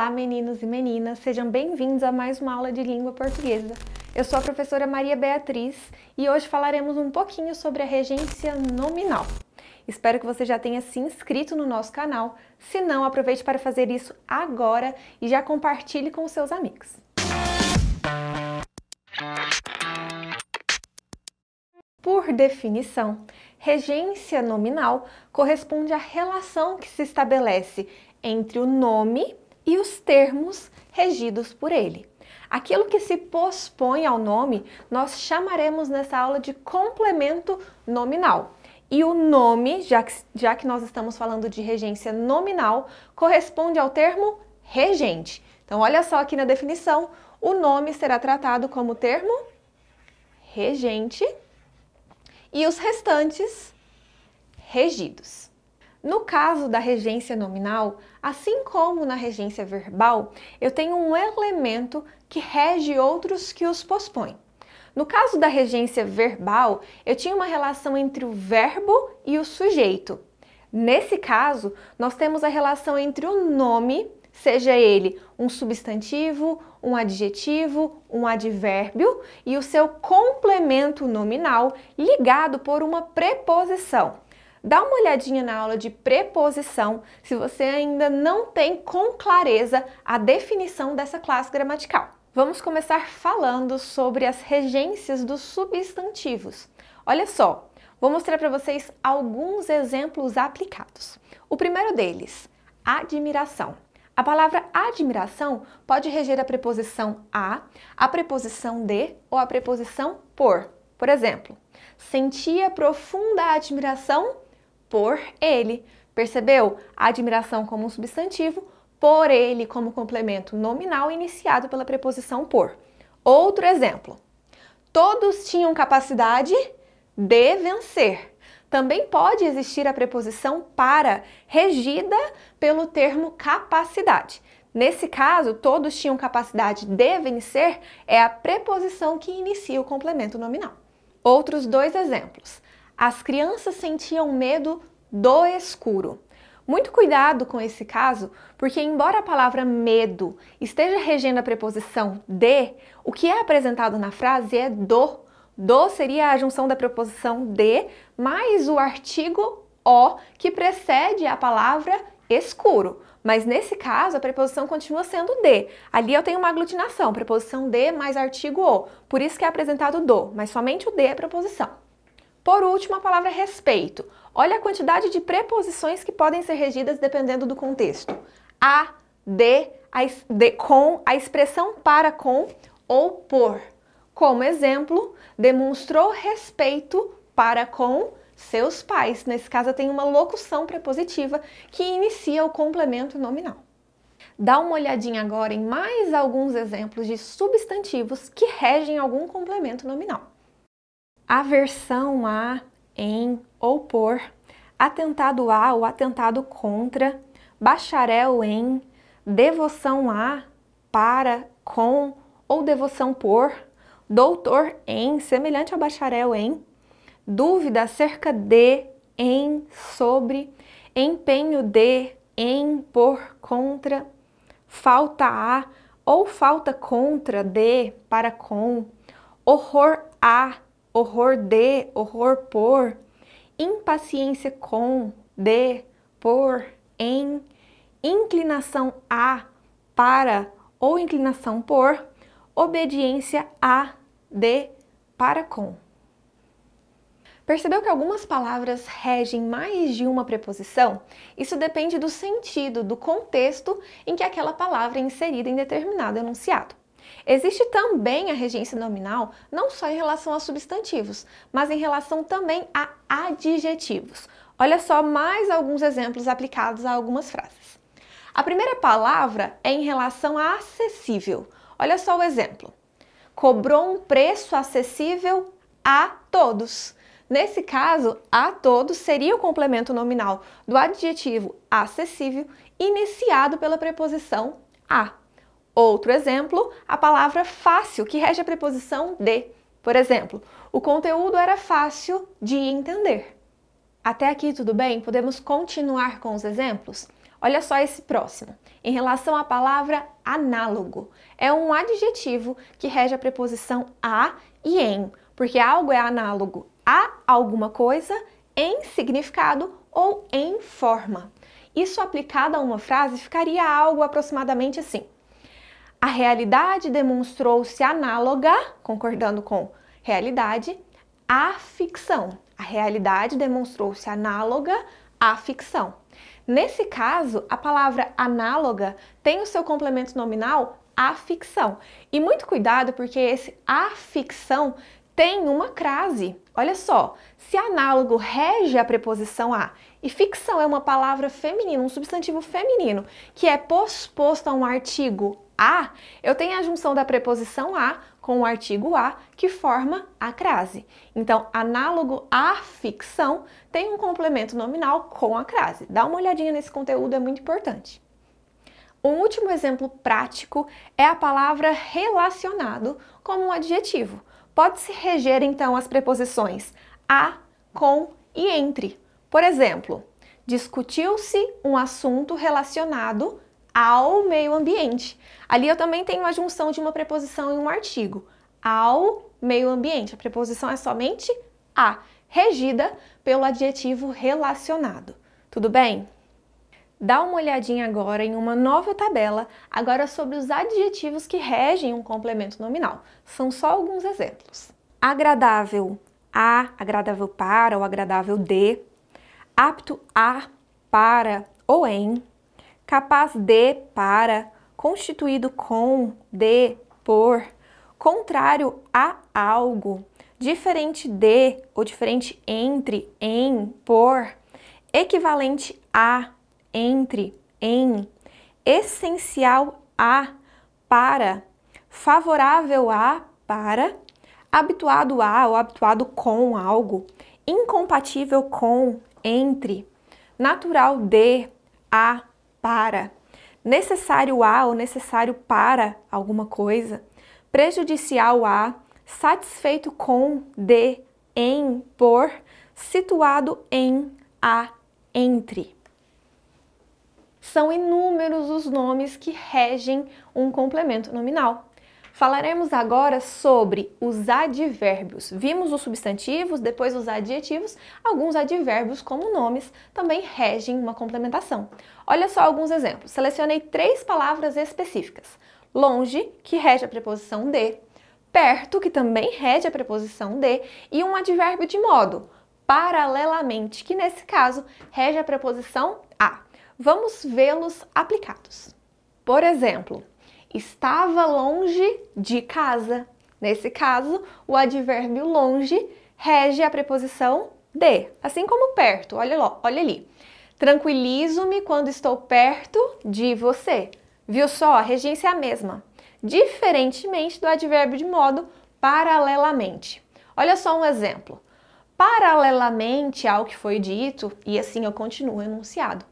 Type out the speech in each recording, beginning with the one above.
Olá, meninos e meninas, sejam bem-vindos a mais uma aula de língua portuguesa. Eu sou a professora Maria Beatriz e hoje falaremos um pouquinho sobre a regência nominal. Espero que você já tenha se inscrito no nosso canal. Se não, aproveite para fazer isso agora e já compartilhe com os seus amigos. Por definição, regência nominal corresponde à relação que se estabelece entre o nome e os termos regidos por ele. Aquilo que se pospõe ao nome, nós chamaremos nessa aula de complemento nominal. E o nome, já que nós estamos falando de regência nominal, corresponde ao termo regente. Então, olha só aqui na definição, o nome será tratado como termo regente e os restantes regidos. No caso da regência nominal, assim como na regência verbal, eu tenho um elemento que rege outros que os pospõem. No caso da regência verbal, eu tinha uma relação entre o verbo e o sujeito. Nesse caso, nós temos a relação entre o nome, seja ele um substantivo, um adjetivo, um advérbio, e o seu complemento nominal ligado por uma preposição. Dá uma olhadinha na aula de preposição se você ainda não tem com clareza a definição dessa classe gramatical. Vamos começar falando sobre as regências dos substantivos. Olha só, vou mostrar para vocês alguns exemplos aplicados. O primeiro deles, admiração. A palavra admiração pode reger a preposição a preposição de ou a preposição por. Por exemplo, sentia profunda admiração por ele. Percebeu? A admiração como um substantivo, por ele como complemento nominal iniciado pela preposição por. Outro exemplo. Todos tinham capacidade de vencer. Também pode existir a preposição para, regida pelo termo capacidade. Nesse caso, todos tinham capacidade de vencer é a preposição que inicia o complemento nominal. Outros dois exemplos. As crianças sentiam medo do escuro. Muito cuidado com esse caso, porque embora a palavra medo esteja regendo a preposição de, o que é apresentado na frase é do. Do seria a junção da preposição de mais o artigo o que precede a palavra escuro. Mas nesse caso, a preposição continua sendo de. Ali eu tenho uma aglutinação, preposição de mais artigo o. Por isso que é apresentado do, mas somente o de é preposição. Por último, a palavra respeito. Olha a quantidade de preposições que podem ser regidas dependendo do contexto. A, de, com, a expressão para com ou por. Como exemplo, demonstrou respeito para com seus pais. Nesse caso, eu tenho uma locução prepositiva que inicia o complemento nominal. Dá uma olhadinha agora em mais alguns exemplos de substantivos que regem algum complemento nominal. Aversão a, em ou por, atentado a ou atentado contra, bacharel em, devoção a, para, com ou devoção por, doutor em, semelhante ao bacharel em, dúvida acerca de, em, sobre, empenho de, em, por, contra, falta a ou falta contra, de, para com, horror a, horror de, horror por, impaciência com, de, por, em, inclinação a, para ou inclinação por, obediência a, de, para com. Percebeu que algumas palavras regem mais de uma preposição? Isso depende do sentido, do contexto em que aquela palavra é inserida em determinado enunciado. Existe também a regência nominal, não só em relação a substantivos, mas em relação também a adjetivos. Olha só mais alguns exemplos aplicados a algumas frases. A primeira palavra é em relação a acessível. Olha só o exemplo. Cobrou um preço acessível a todos. Nesse caso, a todos seria o complemento nominal do adjetivo acessível iniciado pela preposição a. Outro exemplo, a palavra fácil, que rege a preposição de. Por exemplo, o conteúdo era fácil de entender. Até aqui tudo bem? Podemos continuar com os exemplos? Olha só esse próximo. Em relação à palavra análogo, é um adjetivo que rege a preposição a e em, porque algo é análogo a alguma coisa em significado ou em forma. Isso aplicado a uma frase ficaria algo aproximadamente assim: a realidade demonstrou-se análoga, concordando com realidade, à ficção. A realidade demonstrou-se análoga à ficção. Nesse caso, a palavra análoga tem o seu complemento nominal à ficção. E muito cuidado, porque esse à ficção tem uma crase. Olha só, se análogo rege a preposição a e ficção é uma palavra feminina, um substantivo feminino, que é posposto a um artigo a, eu tenho a junção da preposição a com o artigo a, que forma a crase. Então, análogo à ficção tem um complemento nominal com a crase. Dá uma olhadinha nesse conteúdo, é muito importante. Um último exemplo prático é a palavra relacionado como um adjetivo. Pode-se reger, então, as preposições a, com e entre. Por exemplo, discutiu-se um assunto relacionado ao meio ambiente. Ali eu também tenho a junção de uma preposição e um artigo. Ao meio ambiente. A preposição é somente a, regida pelo adjetivo relacionado. Tudo bem? Dá uma olhadinha agora em uma nova tabela, agora sobre os adjetivos que regem um complemento nominal. São só alguns exemplos. Agradável a, agradável para ou agradável de, apto a, para ou em, capaz de, para, constituído com, de, por, contrário a algo, diferente de ou diferente entre, em, por, equivalente a, entre, em, essencial a, para, favorável a, para, habituado a ou habituado com algo, incompatível com, entre, natural de, a, para, necessário a ou necessário para alguma coisa, prejudicial a, satisfeito com, de, em, por, situado em, a, entre. São inúmeros os nomes que regem um complemento nominal. Falaremos agora sobre os advérbios. Vimos os substantivos, depois os adjetivos. Alguns advérbios, como nomes, também regem uma complementação. Olha só alguns exemplos. Selecionei 3 palavras específicas. Longe, que rege a preposição de. Perto, que também rege a preposição de. E um advérbio de modo, paralelamente, que nesse caso rege a preposição a. Vamos vê-los aplicados. Por exemplo, estava longe de casa. Nesse caso, o advérbio longe rege a preposição de, assim como perto. Olha ali. Tranquilizo-me quando estou perto de você. Viu só? A regência é a mesma. Diferentemente do advérbio de modo, paralelamente. Olha só um exemplo. Paralelamente ao que foi dito, e assim eu continuo o enunciado.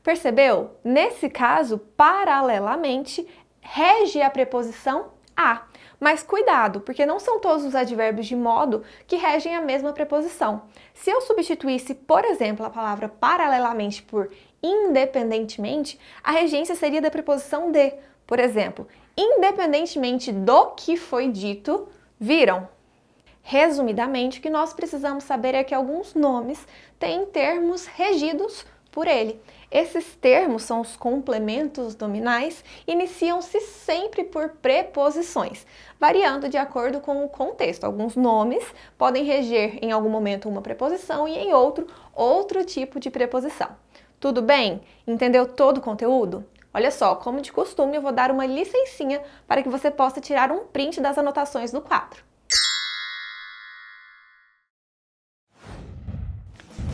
Percebeu? Nesse caso, paralelamente, rege a preposição a. Mas cuidado, porque não são todos os advérbios de modo que regem a mesma preposição. Se eu substituísse, por exemplo, a palavra paralelamente por independentemente, a regência seria da preposição de. Por exemplo, independentemente do que foi dito, viram? Resumidamente, o que nós precisamos saber é que alguns nomes têm termos regidos por ele. Esses termos são os complementos nominais, iniciam-se sempre por preposições, variando de acordo com o contexto. Alguns nomes podem reger em algum momento uma preposição e em outro tipo de preposição. Tudo bem? Entendeu todo o conteúdo? Olha só, como de costume, eu vou dar uma licencinha para que você possa tirar um print das anotações do quadro.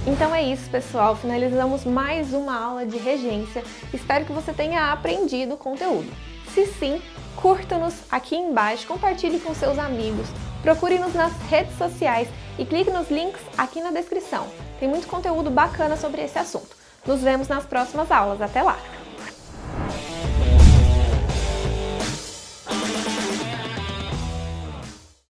Então é isso, pessoal. Finalizamos mais uma aula de regência. Espero que você tenha aprendido o conteúdo. Se sim, curta-nos aqui embaixo, compartilhe com seus amigos, procure-nos nas redes sociais e clique nos links aqui na descrição. Tem muito conteúdo bacana sobre esse assunto. Nos vemos nas próximas aulas. Até lá!